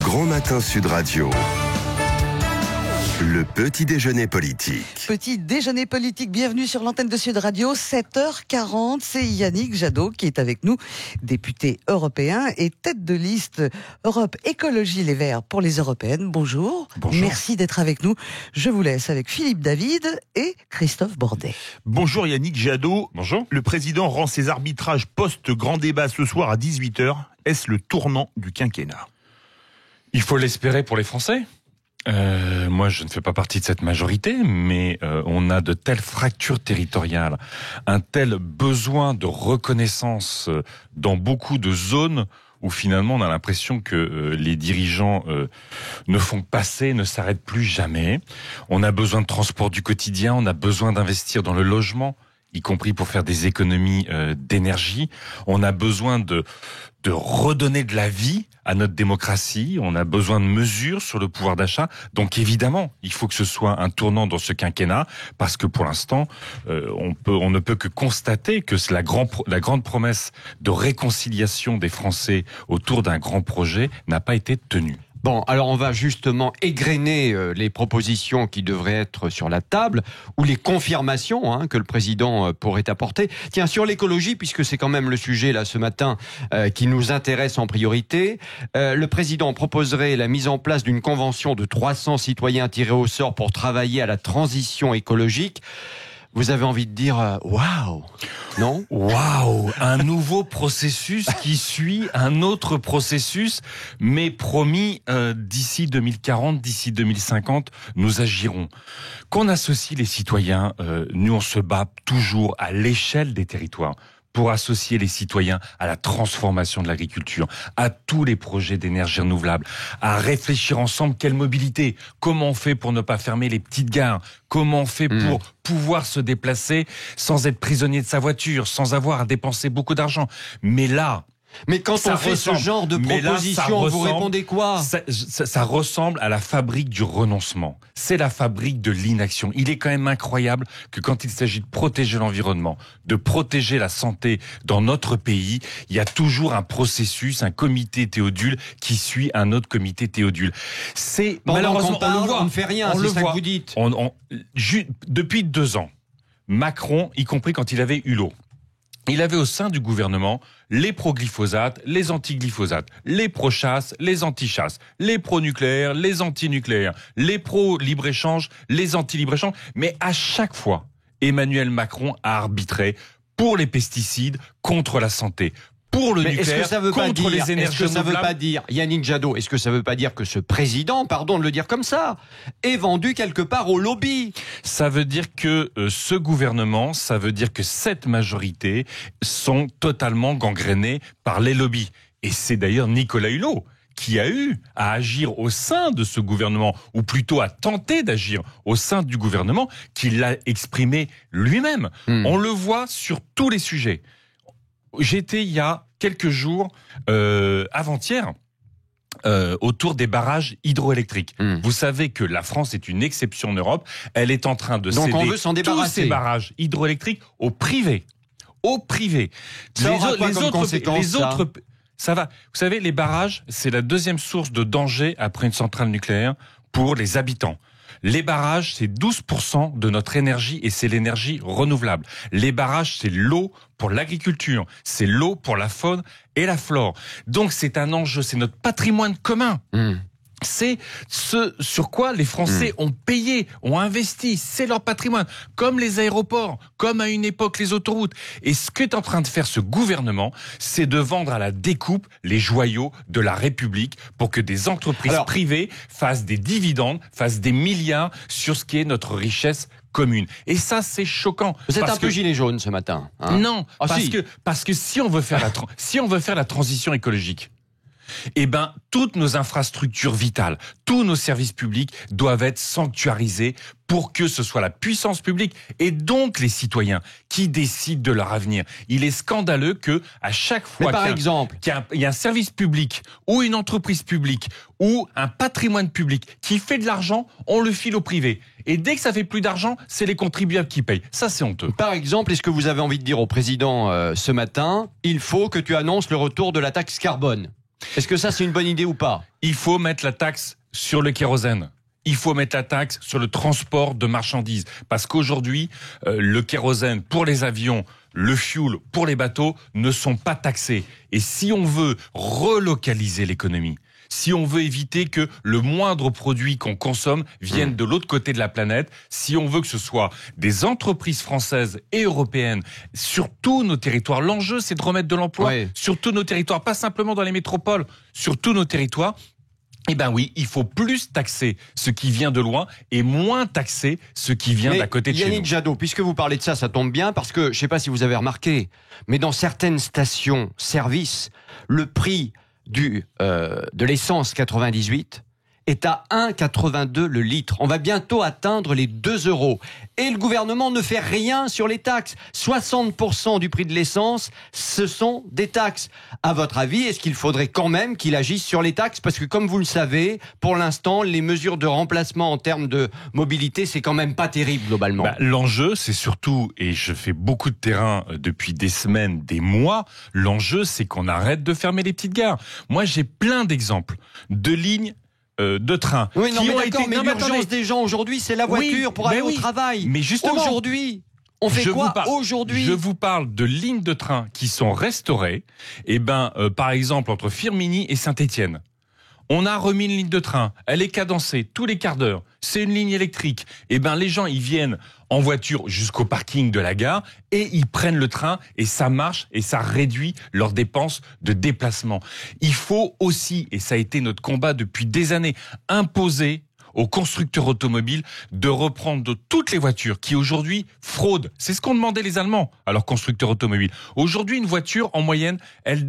Grand Matin Sud Radio. Le petit déjeuner politique. Petit déjeuner politique, bienvenue sur l'antenne de Sud Radio, 7h40, c'est Yannick Jadot qui est avec nous, député européen et tête de liste Europe Écologie Les Verts pour les Européennes. Bonjour. Bonjour. Merci d'être avec nous. Je vous laisse avec Philippe David et Christophe Bordet. Bonjour Yannick Jadot. Bonjour. Le président rend ses arbitrages post-grand débat ce soir à 18h. Est-ce le tournant du quinquennat ? Il faut l'espérer pour les Français. Moi, je ne fais pas partie de cette majorité, mais on a de telles fractures territoriales, un tel besoin de reconnaissance dans beaucoup de zones où finalement on a l'impression que les dirigeants ne font que passer, ne s'arrêtent plus jamais. On a besoin de transport du quotidien, on a besoin d'investir dans le logement, y compris pour faire des économies d'énergie. On a besoin de redonner de la vie à notre démocratie. On a besoin de mesures sur le pouvoir d'achat. Donc évidemment, il faut que ce soit un tournant dans ce quinquennat, parce que pour l'instant, on ne peut que constater que la grande promesse de réconciliation des Français autour d'un grand projet n'a pas été tenue. Bon, alors on va justement égrener les propositions qui devraient être sur la table, ou les confirmations que le président pourrait apporter. Tiens, sur l'écologie, puisque c'est quand même le sujet là ce matin qui nous intéresse en priorité, le président proposerait la mise en place d'une convention de 300 citoyens tirés au sort pour travailler à la transition écologique. Vous avez envie de dire waouh, non ? Waouh, un nouveau processus qui suit un autre processus, mais promis d'ici 2040, d'ici 2050, nous agirons. Qu'on associe les citoyens, nous on se bat toujours à l'échelle des territoires pour associer les citoyens à la transformation de l'agriculture, à tous les projets d'énergie renouvelable, à réfléchir ensemble quelle mobilité, comment on fait pour ne pas fermer les petites gares, comment on fait pour pouvoir se déplacer sans être prisonnier de sa voiture, sans avoir à dépenser beaucoup d'argent. Mais là... Mais quand on fait ce genre de proposition, vous répondez quoi ? Ça ressemble à la fabrique du renoncement. C'est la fabrique de l'inaction. Il est quand même incroyable que quand il s'agit de protéger l'environnement, de protéger la santé dans notre pays, il y a toujours un processus, un comité Théodule qui suit un autre comité Théodule. C'est malheureusement, on le voit, on ne fait rien, c'est ça que vous dites. Depuis 2 ans, Macron, y compris quand il avait Hulot, il avait au sein du gouvernement les pro-glyphosate, les anti-glyphosate, les pro-chasse, les anti-chasse, les pro-nucléaires, les anti-nucléaires, les pro-libre-échange, les anti-libre-échange. Mais à chaque fois, Emmanuel Macron a arbitré pour les pesticides, contre la santé, pour le nucléaire, contre les énergies renouvelables. Est-ce que ça veut pas dire, Yannick Jadot, est-ce que ça veut pas dire que ce président, pardon de le dire comme ça, est vendu quelque part au lobby ? Ça veut dire que ce gouvernement, ça veut dire que cette majorité sont totalement gangrénés par les lobbies. Et c'est d'ailleurs Nicolas Hulot qui a eu à agir au sein de ce gouvernement, ou plutôt à tenter d'agir au sein du gouvernement, qui l'a exprimé lui-même. On le voit sur tous les sujets. J'étais il y a quelques jours, avant-hier, autour des barrages hydroélectriques. Vous savez que la France est une exception en Europe. Elle est en train de céder tous ces barrages hydroélectriques au privé. Au privé. Ça aura quoi comme conséquence, ça va. Vous savez, les barrages, c'est la deuxième source de danger après une centrale nucléaire pour les habitants. Les barrages, c'est 12% de notre énergie et c'est l'énergie renouvelable. Les barrages, c'est l'eau pour l'agriculture, c'est l'eau pour la faune et la flore. Donc c'est un enjeu, c'est notre patrimoine commun. C'est ce sur quoi les Français ont payé, ont investi, c'est leur patrimoine, comme les aéroports, comme à une époque les autoroutes. Et ce qu'est en train de faire ce gouvernement, c'est de vendre à la découpe les joyaux de la République pour que des entreprises privées fassent des dividendes, fassent des milliards sur ce qui est notre richesse commune. Et ça, c'est choquant. Vous êtes un peu gilet jaune ce matin. Non, parce que si on veut faire la transition écologique, eh ben, toutes nos infrastructures vitales, tous nos services publics doivent être sanctuarisés pour que ce soit la puissance publique et donc les citoyens qui décident de leur avenir. Il est scandaleux que à chaque fois qu'il y a un service public ou une entreprise publique ou un patrimoine public qui fait de l'argent, on le file au privé. Et dès que ça fait plus d'argent, c'est les contribuables qui payent. Ça, c'est honteux. Par exemple, est-ce que vous avez envie de dire au président ce matin, il faut que tu annonces le retour de la taxe carbone ? Est-ce que ça, c'est une bonne idée ou pas ? Il faut mettre la taxe sur le kérosène. Il faut mettre la taxe sur le transport de marchandises. Parce qu'aujourd'hui, le kérosène pour les avions, le fuel pour les bateaux ne sont pas taxés. Et si on veut relocaliser l'économie, si on veut éviter que le moindre produit qu'on consomme vienne de l'autre côté de la planète, si on veut que ce soit des entreprises françaises et européennes sur tous nos territoires, l'enjeu c'est de remettre de l'emploi sur tous nos territoires, pas simplement dans les métropoles, sur tous nos territoires. Eh ben oui, il faut plus taxer ce qui vient de loin et moins taxer ce qui vient d'à côté de chez nous. Yannick Jadot, puisque vous parlez de ça, ça tombe bien parce que, je ne sais pas si vous avez remarqué, mais dans certaines stations-service, le prix de l'essence 98 est à 1,82 le litre. On va bientôt atteindre les 2 €. Et le gouvernement ne fait rien sur les taxes. 60% du prix de l'essence, ce sont des taxes. À votre avis, est-ce qu'il faudrait quand même qu'il agisse sur les taxes ? Parce que comme vous le savez, pour l'instant, les mesures de remplacement en termes de mobilité, c'est quand même pas terrible globalement. L'enjeu, c'est surtout, et je fais beaucoup de terrain depuis des semaines, des mois, l'enjeu, c'est qu'on arrête de fermer les petites gares. Moi, j'ai plein d'exemples de lignes de train. Oui, non, mais d'accord, mais l'urgence des gens aujourd'hui, c'est la voiture pour aller au travail. Mais justement, aujourd'hui, on fait quoi aujourd'hui ? Je vous parle de lignes de train qui sont restaurées. Par exemple, entre Firminy et Saint-Étienne. On a remis une ligne de train. Elle est cadencée tous les quarts d'heure. C'est une ligne électrique. Les gens, ils viennent en voiture jusqu'au parking de la gare et ils prennent le train et ça marche et ça réduit leurs dépenses de déplacement. Il faut aussi, et ça a été notre combat depuis des années, imposer aux constructeurs automobiles de reprendre de toutes les voitures qui aujourd'hui fraudent. C'est ce qu'ont demandé les Allemands à leurs constructeurs automobiles. Aujourd'hui, une voiture, en moyenne, elle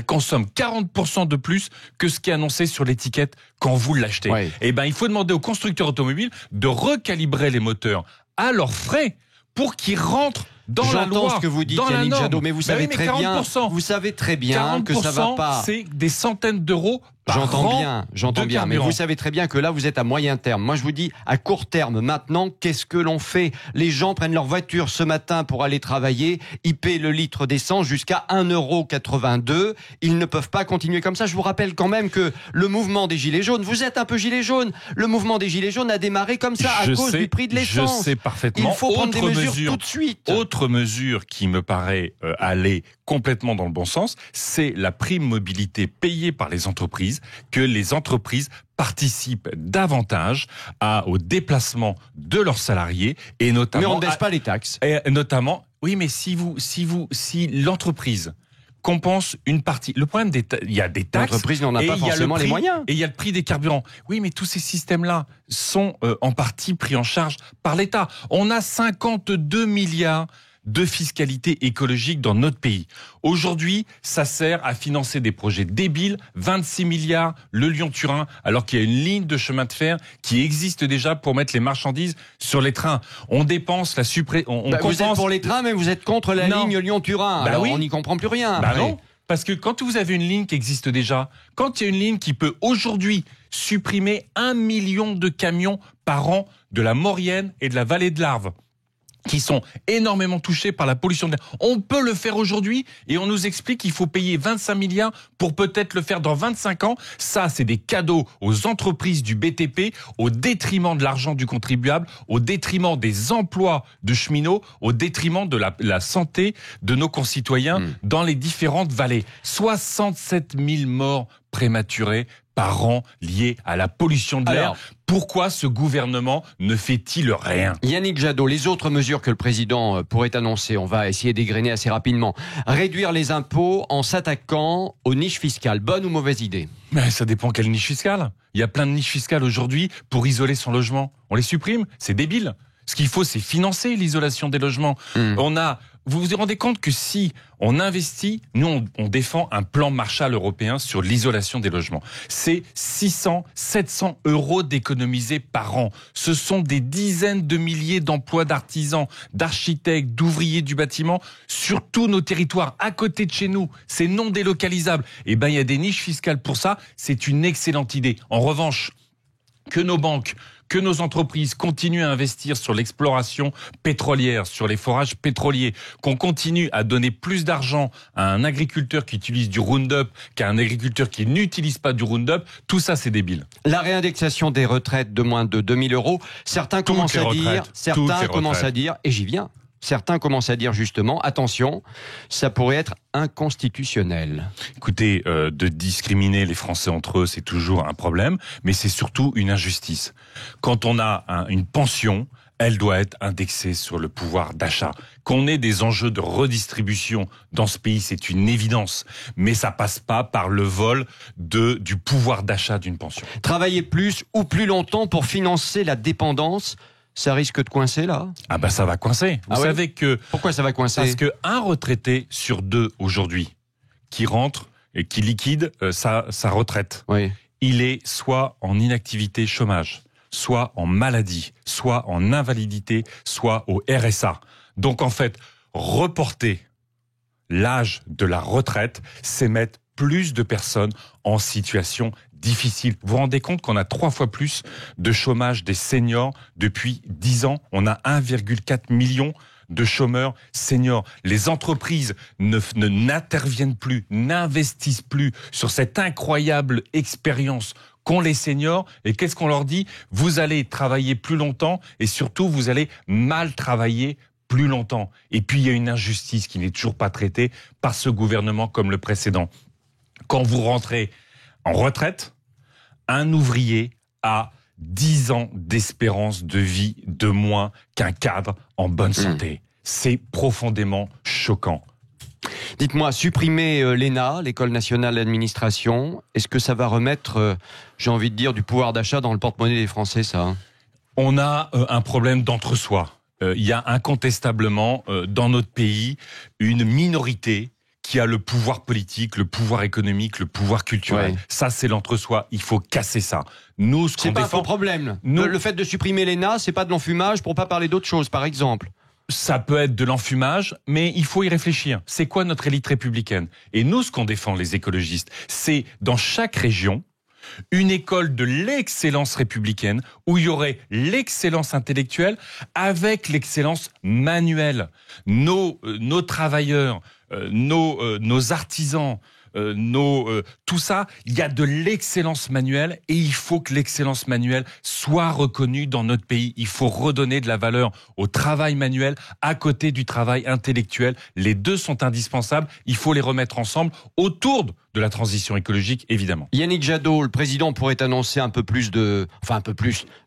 consomme 40% de plus que ce qui est annoncé sur l'étiquette quand vous l'achetez. Il faut demander aux constructeurs automobiles de recalibrer les moteurs à leurs frais pour qu'ils rentrent dans la loi. J'entends ce que vous dites, Yannick Jadot, mais vous savez très bien que ça va pas. C'est des centaines d'euros par an. J'entends bien, mais vous savez très bien que là, vous êtes à moyen terme. Moi, je vous dis, à court terme, maintenant, qu'est-ce que l'on fait ? Les gens prennent leur voiture ce matin pour aller travailler, ils paient le litre d'essence jusqu'à 1,82 €. Ils ne peuvent pas continuer comme ça. Je vous rappelle quand même que le mouvement des Gilets jaunes, vous êtes un peu Gilets jaunes, le mouvement des Gilets jaunes a démarré comme ça à cause du prix de l'essence. Je sais parfaitement. Il faut prendre des mesures tout de suite. Autre mesure qui me paraît aller complètement dans le bon sens, c'est la prime mobilité payée par les entreprises, que les entreprises participent davantage au déplacement de leurs salariés et notamment. Mais on ne baisse pas les taxes. Et notamment, oui, mais si l'entreprise compense une partie. Le problème, il y a des taxes. L'entreprise n'en a pas forcément les moyens. Et il y a le prix des carburants. Oui, mais tous ces systèmes-là sont en partie pris en charge par l'État. On a 52 milliards de fiscalité écologique dans notre pays. Aujourd'hui, ça sert à financer des projets débiles, 26 milliards, le Lyon-Turin, alors qu'il y a une ligne de chemin de fer qui existe déjà pour mettre les marchandises sur les trains. On dépense la Vous êtes pour les trains, mais vous êtes contre la ligne Lyon-Turin. Alors on n'y comprend plus rien. Non, parce que quand vous avez une ligne qui existe déjà, quand il y a une ligne qui peut aujourd'hui supprimer 1 million de camions par an de la Maurienne et de la vallée de l'Arve, qui sont énormément touchés par la pollution de l'air. On peut le faire aujourd'hui et on nous explique qu'il faut payer 25 milliards pour peut-être le faire dans 25 ans. Ça, c'est des cadeaux aux entreprises du BTP au détriment de l'argent du contribuable, au détriment des emplois de cheminots, au détriment de la santé de nos concitoyens dans les différentes vallées. 67 000 morts prématurés par an liés à la pollution de l'air. Pourquoi ce gouvernement ne fait-il rien ? Yannick Jadot, les autres mesures que le président pourrait annoncer, on va essayer d'égrener assez rapidement. Réduire les impôts en s'attaquant aux niches fiscales. Bonne ou mauvaise idée ? Mais ça dépend quelle niche fiscale. Il y a plein de niches fiscales aujourd'hui pour isoler son logement. On les supprime, c'est débile. Ce qu'il faut, c'est financer l'isolation des logements. Vous vous rendez compte que si on investit, nous on défend un plan Marshall européen sur l'isolation des logements. C'est 600, 700 € d'économiser par an. Ce sont des dizaines de milliers d'emplois d'artisans, d'architectes, d'ouvriers du bâtiment sur tous nos territoires, à côté de chez nous. C'est non délocalisable. Il y a des niches fiscales pour ça. C'est une excellente idée. En revanche, que nos banques, que nos entreprises continuent à investir sur l'exploration pétrolière, sur les forages pétroliers, qu'on continue à donner plus d'argent à un agriculteur qui utilise du Roundup qu'à un agriculteur qui n'utilise pas du Roundup, tout ça c'est débile. La réindexation des retraites de moins de 2000 euros, certains commencent à dire, et j'y viens, certains commencent à dire justement, attention, ça pourrait être inconstitutionnel. Écoutez, de discriminer les Français entre eux, c'est toujours un problème, mais c'est surtout une injustice. Quand on a une pension, elle doit être indexée sur le pouvoir d'achat. Qu'on ait des enjeux de redistribution dans ce pays, c'est une évidence, mais ça passe pas par le vol du pouvoir d'achat d'une pension. Travailler plus ou plus longtemps pour financer la dépendance, ça risque de coincer là ? Ah bah ça va coincer. Vous savez que... Pourquoi ça va coincer ? Parce qu'un retraité sur 2 aujourd'hui qui rentre et qui liquide sa retraite, il est soit en inactivité chômage, soit en maladie, soit en invalidité, soit au RSA. Donc en fait, reporter l'âge de la retraite, c'est mettre plus de personnes en situation difficile. Vous vous rendez compte qu'on a 3 fois plus de chômage des seniors depuis 10 ans. On a 1,4 million de chômeurs seniors. Les entreprises n'interviennent plus, n'investissent plus sur cette incroyable expérience qu'ont les seniors. Et qu'est-ce qu'on leur dit ? Vous allez travailler plus longtemps et surtout, vous allez mal travailler plus longtemps. Et puis, il y a une injustice qui n'est toujours pas traitée par ce gouvernement comme le précédent. Quand vous rentrez en retraite, un ouvrier a 10 ans d'espérance de vie de moins qu'un cadre en bonne santé. C'est profondément choquant. Dites-moi, supprimer l'ENA, l'École nationale d'administration, est-ce que ça va remettre, j'ai envie de dire, du pouvoir d'achat dans le porte-monnaie des Français, ça ? On a un problème d'entre-soi. Il y a incontestablement dans notre pays une minorité qui a le pouvoir politique, le pouvoir économique, le pouvoir culturel. Ça, c'est l'entre-soi. Il faut casser ça. Nous, ce qu'on c'est pas défend, un problème. Le fait de supprimer l'ENA, c'est pas de l'enfumage pour pas parler d'autre chose, par exemple. Ça peut être de l'enfumage, mais il faut y réfléchir. C'est quoi notre élite républicaine ? Et nous, ce qu'on défend, les écologistes, c'est dans chaque région une école de l'excellence républicaine où il y aurait l'excellence intellectuelle avec l'excellence manuelle. Nos travailleurs, nos artisans, tout ça, il y a de l'excellence manuelle et il faut que l'excellence manuelle soit reconnue dans notre pays. Il faut redonner de la valeur au travail manuel à côté du travail intellectuel. Les deux sont indispensables. Il faut les remettre ensemble autour de la transition écologique, évidemment. Yannick Jadot, le président pourrait annoncer un peu plus de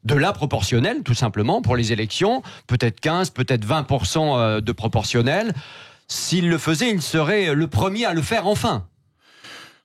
la proportionnelle, tout simplement, pour les élections. Peut-être 15, peut-être 20% de proportionnelle. S'il le faisait, il serait le premier à le faire enfin.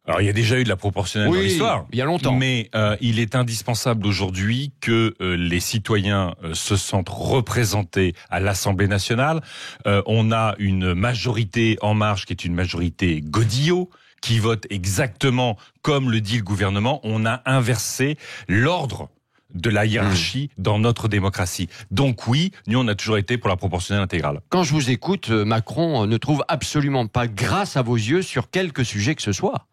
Alors, il y a déjà eu de la proportionnelle dans l'histoire. Il y a longtemps. Mais il est indispensable aujourd'hui que les citoyens se sentent représentés à l'Assemblée nationale. On a une majorité En Marche qui est une majorité Godillot, qui vote exactement comme le dit le gouvernement. On a inversé l'ordre de la hiérarchie dans notre démocratie. Donc oui, nous on a toujours été pour la proportionnelle intégrale. Quand je vous écoute, Macron ne trouve absolument pas grâce à vos yeux sur quelque sujet que ce soit.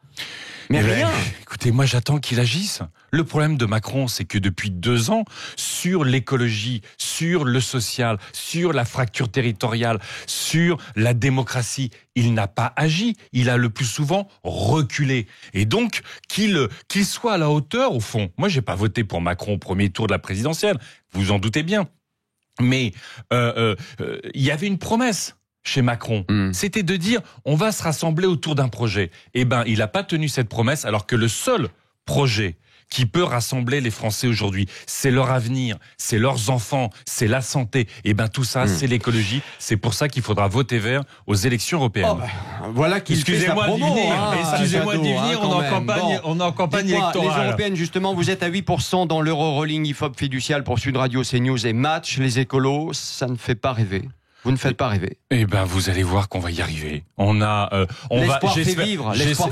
Mais rien. Écoutez, moi j'attends qu'il agisse. Le problème de Macron, c'est que depuis 2 ans, sur l'écologie, sur le social, sur la fracture territoriale, sur la démocratie, il n'a pas agi. Il a le plus souvent reculé. Et donc, qu'il soit à la hauteur, au fond. Moi, j'ai pas voté pour Macron au premier tour de la présidentielle. Vous en doutez bien. Mais il y avait une promesse chez Macron, c'était de dire on va se rassembler autour d'un projet. Eh ben, il n'a pas tenu cette promesse, alors que le seul projet qui peut rassembler les Français aujourd'hui, c'est leur avenir, c'est leurs enfants, c'est la santé. Et ben tout ça, c'est l'écologie. C'est pour ça qu'il faudra voter vert aux élections européennes. Voilà qu'il fait sa promo. Excusez-moi d'y venir. On est en campagne électorale. Les européennes, justement, vous êtes à 8% dans l'Euro-Rolling IFOP fiducial pour Sud Radio, CNews et Match. Les écolos, ça ne fait pas rêver. Vous ne faites pas rêver. Eh ben, vous allez voir qu'on va y arriver. L'espoir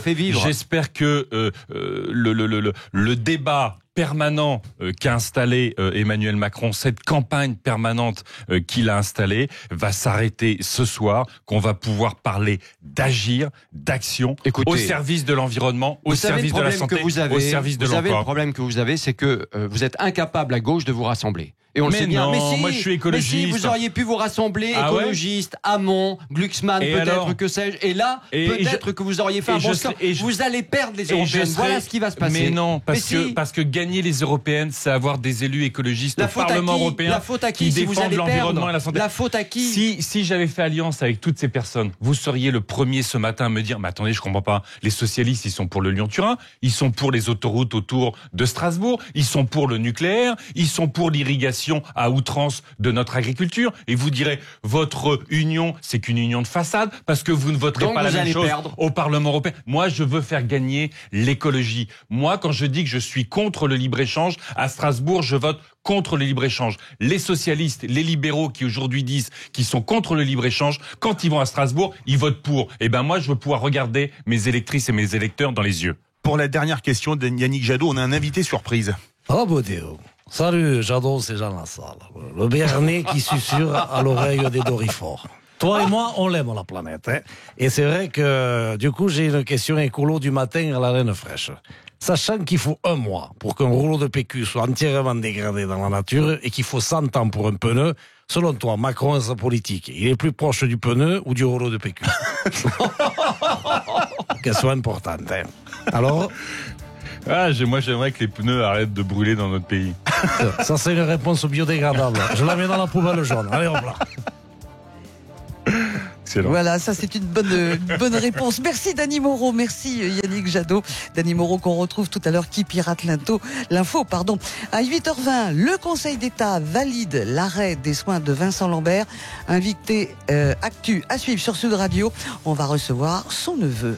fait vivre. J'espère que le débat permanent qu'a installé Emmanuel Macron, cette campagne permanente qu'il a installée, va s'arrêter ce soir, qu'on va pouvoir parler d'agir, d'action, au service de l'environnement, au service de la santé, au service de l'emploi. Le problème que vous avez, c'est que vous êtes incapable à gauche de vous rassembler. Et on le sait bien. Mais si, moi je suis écologiste. Mais si, vous auriez pu vous rassembler, écologiste, Hamon, Glucksmann, peut-être, que sais-je. Et là, peut-être que vous auriez fait un bon score. Vous allez perdre les européennes. Voilà ce qui va se passer. Mais non, parce que gagner les européennes, c'est avoir des élus écologistes au Parlement européen qui défendent l'environnement et la santé. La faute à qui? Si j'avais fait alliance avec toutes ces personnes, vous seriez le premier ce matin à me dire, mais attendez, je comprends pas. Les socialistes, ils sont pour le Lyon-Turin, ils sont pour les autoroutes autour de Strasbourg, ils sont pour le nucléaire, ils sont pour l'irrigation à outrance de notre agriculture, et vous direz votre union c'est qu'une union de façade parce que vous ne voterez pas la même chose au Parlement européen. Moi je veux faire gagner l'écologie. Moi quand je dis que je suis contre le libre-échange à Strasbourg, je vote contre le libre-échange. Les socialistes, les libéraux qui aujourd'hui disent qu'ils sont contre le libre-échange, quand ils vont à Strasbourg, ils votent pour. Et ben moi je veux pouvoir regarder mes électrices et mes électeurs dans les yeux. Pour la dernière question de Yannick Jadot, on a un invité surprise. Oh bon Dieu. Salut, Jadot, c'est Jean Lassalle. Le Béarnais qui susurre à l'oreille des Dorifort. Toi et moi, on l'aime, la planète. Hein. Et c'est vrai que, du coup, j'ai une question écolo du matin à la Reine Fraîche. Sachant qu'il faut 1 mois pour qu'un rouleau de PQ soit entièrement dégradé dans la nature et qu'il faut 100 ans pour un pneu, selon toi, Macron et sa politique, il est plus proche du pneu ou du rouleau de PQ? Qu'elle soit importante. Hein. Alors... moi j'aimerais que les pneus arrêtent de brûler dans notre pays. Ça c'est une réponse biodégradable. Je la mets dans la poubelle jaune. Allez hop là. Excellent. Voilà, ça c'est une bonne réponse. Merci Dany Moreau, merci Yannick Jadot. Dany Moreau qu'on retrouve tout à l'heure qui pirate l'info. À 8h20, le Conseil d'État valide l'arrêt des soins de Vincent Lambert. Invité actu à suivre sur Sud Radio. On va recevoir son neveu.